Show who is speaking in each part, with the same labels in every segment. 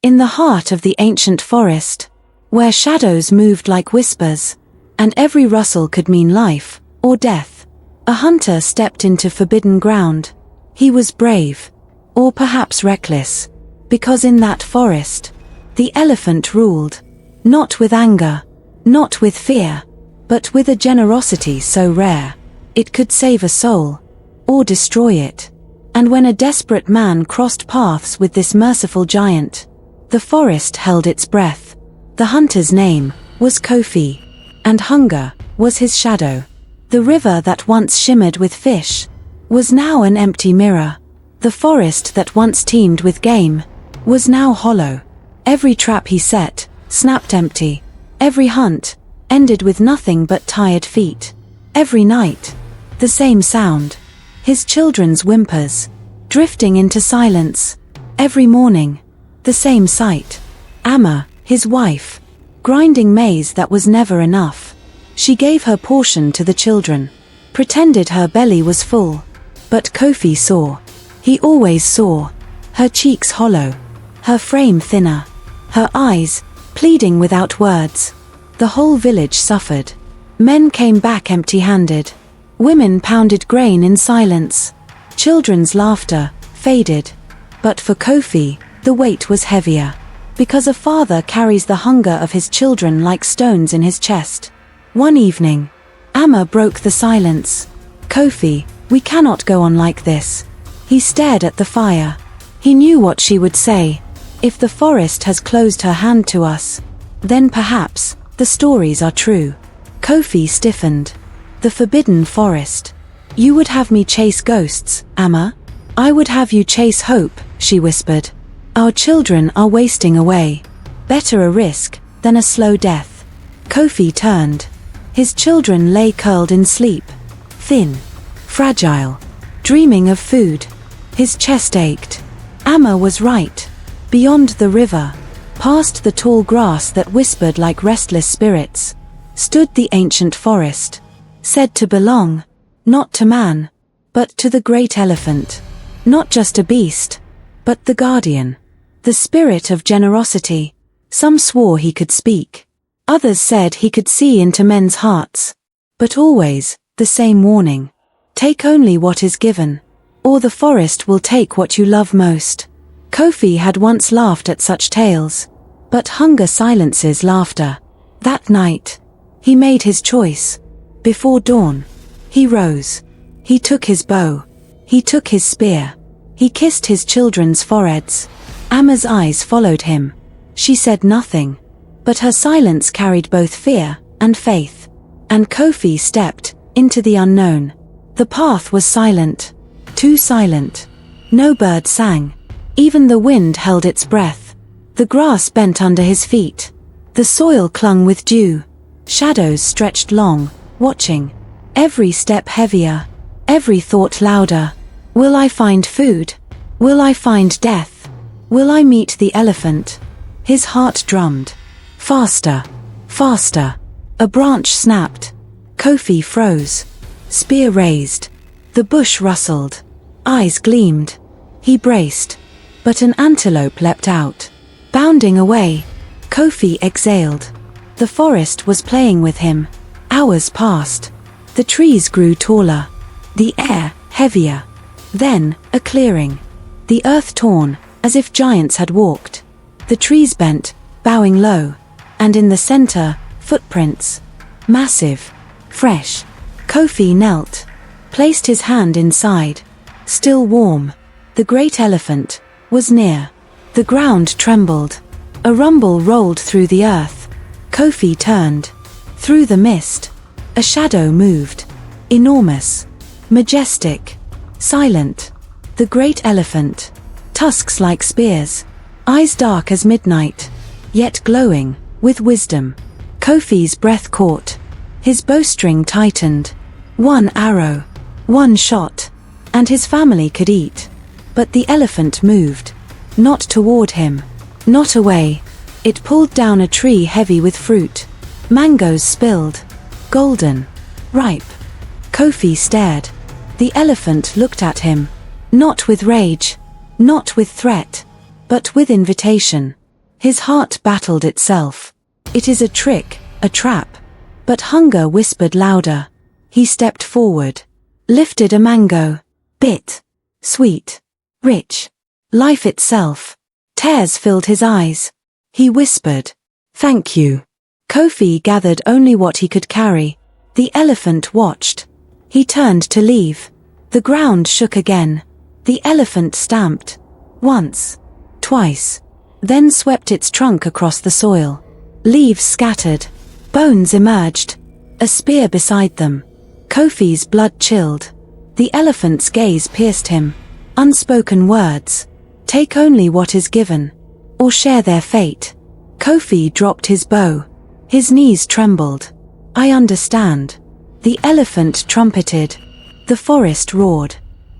Speaker 1: In the heart of the ancient forest, where shadows moved like whispers, and every rustle could mean life or death, a hunter stepped into forbidden ground. He was brave, or perhaps reckless, because in that forest, the elephant ruled, not with anger, not with fear, but with a generosity so rare, it could save a soul, or destroy it. And when a desperate man crossed paths with this merciful giant, the forest held its breath. The hunter's name was Kofi, and hunger was his shadow. The river that once shimmered with fish was now an empty mirror. The forest that once teemed with game was now hollow. Every trap he set snapped empty. Every hunt ended with nothing but tired feet. Every night, the same sound, his children's whimpers, drifting into silence. Every morning, the same sight, Amma, his wife, grinding maize that was never enough. She gave her portion to the children, pretended her belly was full. But Kofi saw, he always saw, her cheeks hollow, her frame thinner, her eyes pleading without words. The whole village suffered. Men came back empty-handed. Women pounded grain in silence. Children's laughter faded. But for Kofi, the weight was heavier, because a father carries the hunger of his children like stones in his chest. One evening, Amma broke the silence. Kofi, we cannot go on like this. He stared at the fire. He knew what she would say. If the forest has closed her hand to us, then perhaps the stories are true. Kofi stiffened. The forbidden forest. You would have me chase ghosts, Amma? I would have you chase hope, she whispered. Our children are wasting away. Better a risk than a slow death. Kofi turned. His children lay curled in sleep, thin, fragile, dreaming of food. His chest ached. Amma was right. Beyond the river, past the tall grass that whispered like restless spirits, stood the ancient forest, said to belong, not to man, but to the great elephant. Not just a beast, but the guardian, the spirit of generosity. Some swore he could speak. Others said he could see into men's hearts. But always, the same warning. Take only what is given, or the forest will take what you love most. Kofi had once laughed at such tales, but hunger silences laughter. That night, he made his choice. Before dawn, he rose. He took his bow. He took his spear. He kissed his children's foreheads. Amma's eyes followed him. She said nothing, but her silence carried both fear and faith. And Kofi stepped into the unknown. The path was silent, too silent. No bird sang. Even the wind held its breath. The grass bent under his feet. The soil clung with dew. Shadows stretched long, watching. Every step heavier, every thought louder. Will I find food? Will I find death? Will I meet the elephant? His heart drummed. Faster, faster. A branch snapped. Kofi froze. Spear raised. The bush rustled. Eyes gleamed. He braced. But an antelope leapt out. Bounding away, Kofi exhaled. The forest was playing with him. Hours passed. The trees grew taller. The air heavier. Then, a clearing. The earth torn, as if giants had walked. The trees bent, bowing low. And in the center, footprints. Massive. Fresh. Kofi knelt. Placed his hand inside. Still warm. The great elephant was near. The ground trembled. A rumble rolled through the earth. Kofi turned. Through the mist, a shadow moved. Enormous. Majestic. Silent. The great elephant. Tusks like spears. Eyes dark as midnight, yet glowing with wisdom. Kofi's breath caught. His bowstring tightened. One arrow. One shot. And his family could eat. But the elephant moved. Not toward him. Not away. It pulled down a tree heavy with fruit. Mangoes spilled. Golden. Ripe. Kofi stared. The elephant looked at him. Not with rage. Not with threat. But with invitation. His heart battled itself. It is a trick, a trap. But hunger whispered louder. He stepped forward, lifted a mango. Bit. Sweet. Rich. Life itself. Tears filled his eyes. He whispered, "Thank you." Kofi gathered only what he could carry. The elephant watched. He turned to leave. The ground shook again. The elephant stamped. Once. Twice. Then swept its trunk across the soil. Leaves scattered. Bones emerged. A spear beside them. Kofi's blood chilled. The elephant's gaze pierced him. Unspoken words. Take only what is given. Or share their fate. Kofi dropped his bow. His knees trembled. I understand. The elephant trumpeted. The forest roared.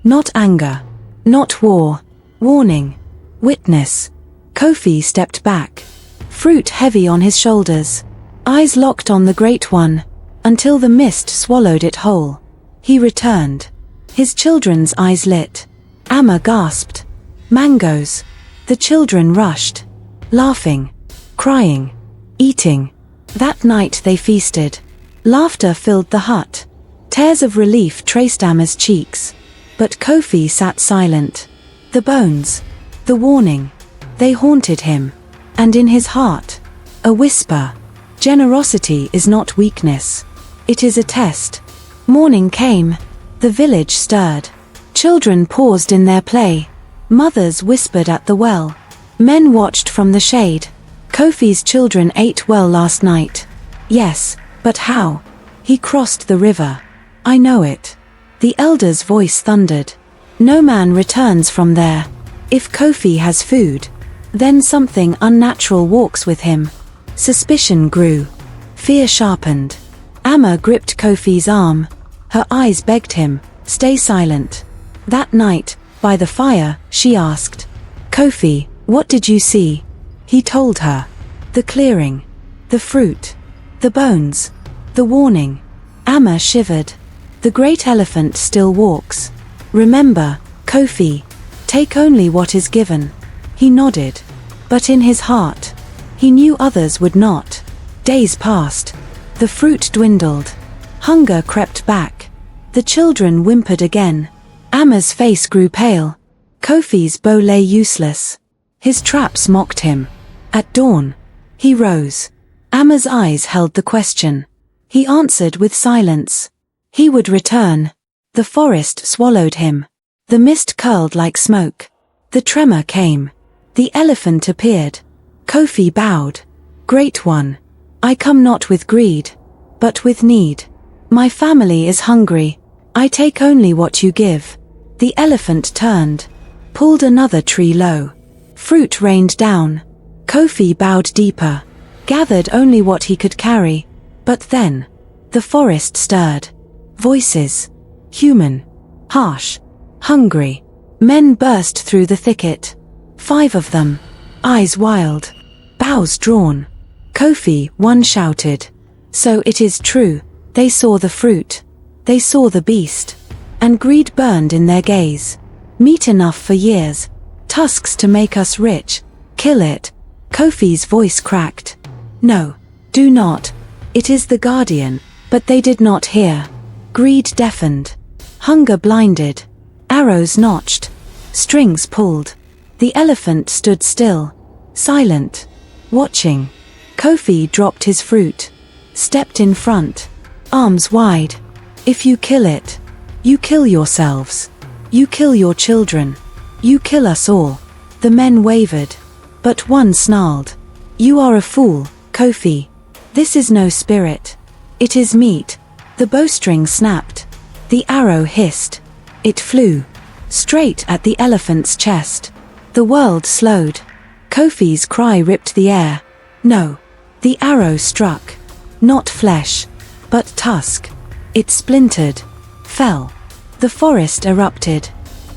Speaker 1: Not anger. Not war. Warning. Witness. Kofi stepped back. Fruit heavy on his shoulders. Eyes locked on the Great One. Until the mist swallowed it whole. He returned. His children's eyes lit. Amma gasped. Mangoes. The children rushed. Laughing. Crying. Eating. That night they feasted. Laughter filled the hut. Tears of relief traced Amma's cheeks. But Kofi sat silent. The bones. The warning. They haunted him. And in his heart, a whisper. Generosity is not weakness. It is a test. Morning came. The village stirred. Children paused in their play. Mothers whispered at the well. Men watched from the shade. Kofi's children ate well last night. Yes, but how? He crossed the river. I know it. The elder's voice thundered. No man returns from there. If Kofi has food, then something unnatural walks with him. Suspicion grew. Fear sharpened. Amma gripped Kofi's arm. Her eyes begged him, stay silent. That night, by the fire, she asked, Kofi, what did you see? He told her. The clearing. The fruit. The bones. The warning. Amma shivered. The great elephant still walks. Remember, Kofi, take only what is given. He nodded. But in his heart, he knew others would not. Days passed. The fruit dwindled. Hunger crept back. The children whimpered again. Amma's face grew pale. Kofi's bow lay useless. His traps mocked him. At dawn, he rose. Amma's eyes held the question. He answered with silence. He would return. The forest swallowed him. The mist curled like smoke. The tremor came. The elephant appeared. Kofi bowed. Great One, I come not with greed, but with need. My family is hungry. I take only what you give. The elephant turned, pulled another tree low. Fruit rained down. Kofi bowed deeper, gathered only what he could carry. But then, the forest stirred. Voices. Human. Harsh. Hungry. Men burst through the thicket. 5 of them. Eyes wild. Bows drawn. Kofi, one shouted. So it is true. They saw the fruit. They saw the beast. And greed burned in their gaze. Meat enough for years. Tusks to make us rich. Kill it. Kofi's voice cracked. No. Do not. It is the guardian. But they did not hear. Greed deafened. Hunger blinded. Arrows notched. Strings pulled. The elephant stood still. Silent. Watching. Kofi dropped his fruit. Stepped in front. Arms wide. If you kill it, you kill yourselves. You kill your children. You kill us all. The men wavered. But one snarled. You are a fool, Kofi. This is no spirit. It is meat. The bowstring snapped. The arrow hissed. It flew. Straight at the elephant's chest. The world slowed. Kofi's cry ripped the air. No. The arrow struck. Not flesh. But tusk. It splintered. Fell. The forest erupted.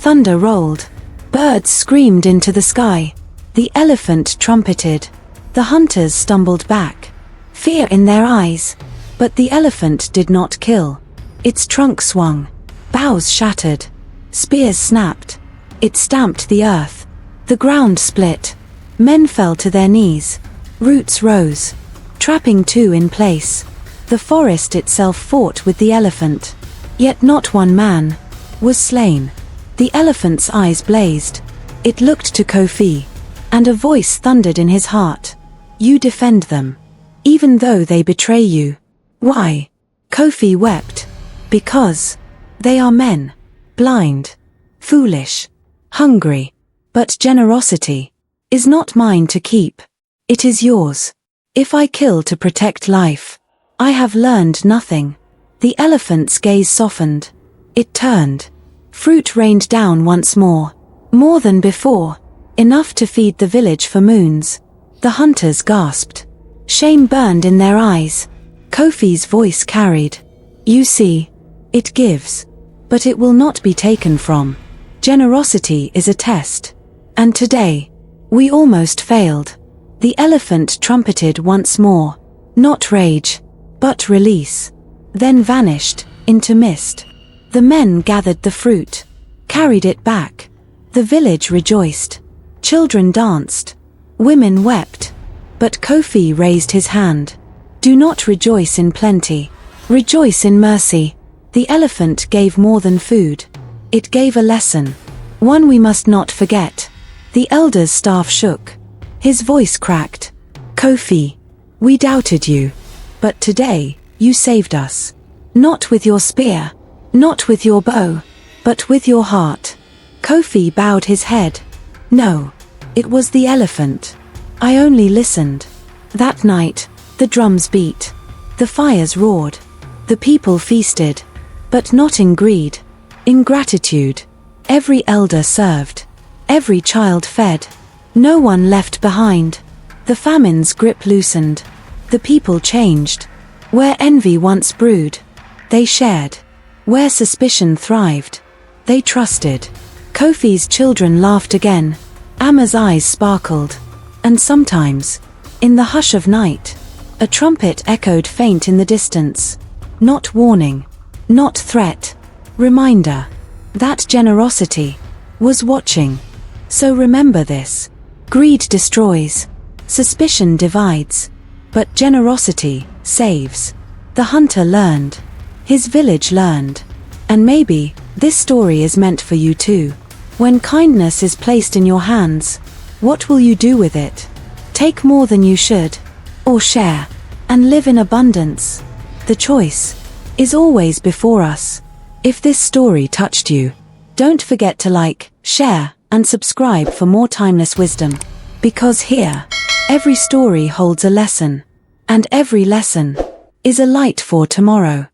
Speaker 1: Thunder rolled. Birds screamed into the sky. The elephant trumpeted. The hunters stumbled back. Fear in their eyes. But the elephant did not kill. Its trunk swung. Boughs shattered. Spears snapped. It stamped the earth. The ground split. Men fell to their knees. Roots rose, trapping two in place. The forest itself fought with the elephant. Yet not one man was slain. The elephant's eyes blazed. It looked to Kofi, and a voice thundered in his heart. You defend them, even though they betray you. Why? Kofi wept. Because they are men, blind, foolish, hungry. But generosity is not mine to keep. It is yours. If I kill to protect life, I have learned nothing. The elephant's gaze softened. It turned. Fruit rained down once more than before, enough to feed the village for moons. The hunters gasped. Shame burned in their eyes. Kofi's voice carried. You see, it gives, but it will not be taken from. Generosity is a test. And today, we almost failed. The elephant trumpeted once more. Not rage, but release. Then vanished into mist. The men gathered the fruit, carried it back. The village rejoiced. Children danced. Women wept. But Kofi raised his hand. Do not rejoice in plenty. Rejoice in mercy. The elephant gave more than food. It gave a lesson. One we must not forget. The elder's staff shook. His voice cracked. Kofi, we doubted you. But today, you saved us. Not with your spear, not with your bow, but with your heart. Kofi bowed his head. No, it was the elephant. I only listened. That night, the drums beat. The fires roared. The people feasted. But not in greed. In gratitude. Every elder served. Every child fed. No one left behind. The famine's grip loosened. The people changed. Where envy once brewed, they shared. Where suspicion thrived, they trusted. Kofi's children laughed again. Amma's eyes sparkled. And sometimes, in the hush of night, a trumpet echoed faint in the distance. Not warning, not threat, reminder that generosity was watching. So remember this. Greed destroys, suspicion divides, but generosity saves. The hunter learned. His village learned. And maybe this story is meant for you too. When kindness is placed in your hands, what will you do with it? Take more than you should, or share, and live in abundance. The choice is always before us. If this story touched you, don't forget to like, share, and subscribe for more timeless wisdom. Because here, every story holds a lesson, and every lesson is a light for tomorrow.